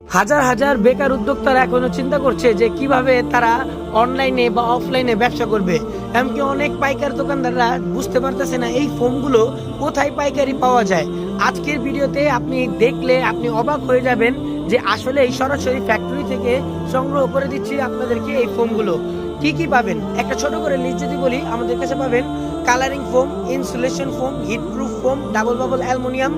হাজার হাজার বেকার উদ্যোক্তারা এখনো চিন্তা করছে যে কিভাবে তারা অনলাইনে বা অফলাইনে ব্যবসা করবে। এমনকি অনেক পাইকার দোকানদাররা বুঝতে পারতেছে না এই ফোমগুলো কোথায় পাইকারি পাওয়া যায়। আজকের ভিডিওতে আপনি দেখলে আপনি অবাক হয়ে যাবেন যে আসলে এই সরাসরি ফ্যাক্টরি থেকে সংগ্রহ করে দিচ্ছি আপনাদেরকে এই ফোমগুলো। কি কি পাবেন একটা ছোট করে লিস্ট যদি বলি, আমাদের কাছে পাবেন colouring foam, insulation foam, heat proof foam, double bubble aluminium,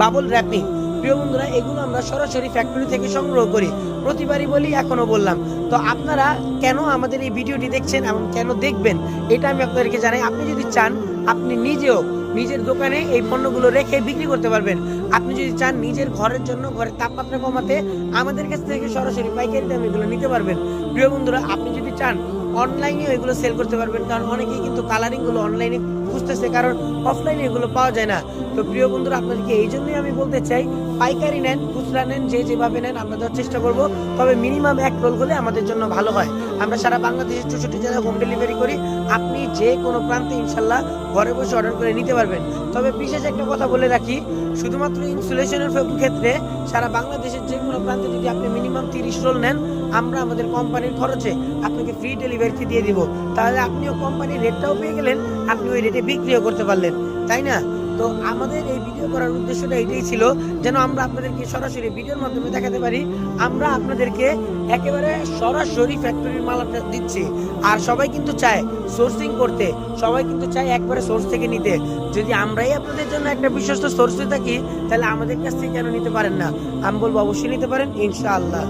bubble wrapping. প্রিয় বন্ধুরা, এগুলো আমরা সরাসরি ফ্যাক্টরি থেকে সংগ্রহ করি, প্রতিবারই বলি, এখনো বললাম। তো আপনারা কেন আমাদের এই ভিডিওটি দেখছেন এবং কেন দেখবেন এটা আমি আপনাদেরকে জানাই। আপনি যদি চান আপনি নিজেও নিজের দোকানে এই পণ্যগুলো রেখে বিক্রি করতে পারবেন। আপনি যদি চান নিজের ঘরের জন্য, ঘরের তাপমাত্রা কমাতে আমাদের কাছ থেকে সরাসরি পাইকারি দামে এগুলো নিতে পারবেন। প্রিয় বন্ধুরা, আপনি যদি চান অনলাইনে এগুলো সেল করতে পারবেন, কারণ অনেকেই কিন্তু কালারিং গুলো অনলাইনে খুঁজতেছে, কারণ অফলাইনে এগুলো পাওয়া যায় না। তো প্রিয় বন্ধুরা, আপনাদেরকে এই জন্যই আমি বলতে চাই, পাইকারি নেন, খুচরা নেন, যে যেভাবে নেন আমরা দেওয়ার চেষ্টা করব, তবে মিনিমাম এক রোল হলে আমাদের জন্য ভালো হয়। আমরা সারা বাংলাদেশের 64 জেলায় হোম ডেলিভারি করি। আপনি যে কোনো প্রান্তে ইনশাল্লাহ ঘরে বসে অর্ডার করে নিতে পারবেন। তবে বিশেষ একটা কথা বলে রাখি, শুধুমাত্র ইনসুলেশনের ক্ষেত্রে সারা বাংলাদেশের যে কোনো প্রান্তে যদি আপনি মিনিমাম 30 রোল নেন, আমরা আমাদের কোম্পানির খরচে আপনাকে ফ্রি ডেলিভারি দিয়ে দিব। তাহলে আপনিও কোম্পানির রেটটাও পেয়ে গেলেন, আপনি ওই রেটে বিক্রিও করতে পারলেন, তাই না? তো আমাদের এই ভিডিও করার উদ্দেশ্যটা এটাই ছিল, যেন আমরা আপনাদেরকে সরাসরি ভিডিওর মাধ্যমে দেখাতে পারি আমরা আপনাদেরকে একেবারে সরাসরি ফ্যাক্টরির মালটা দিচ্ছি। আর সবাই কিন্তু চায় সোর্সিং করতে, সবাই কিন্তু চায় একবারে সোর্স থেকে নিতে। যদি আমরাই আপনাদের জন্য একটা বিশ্বস্ত সোর্সে থাকি, তাহলে আমাদের কাছ থেকে কেন নিতে পারেন না? আমি বলবো অবশ্যই নিতে পারেন, ইনশাআল্লাহ।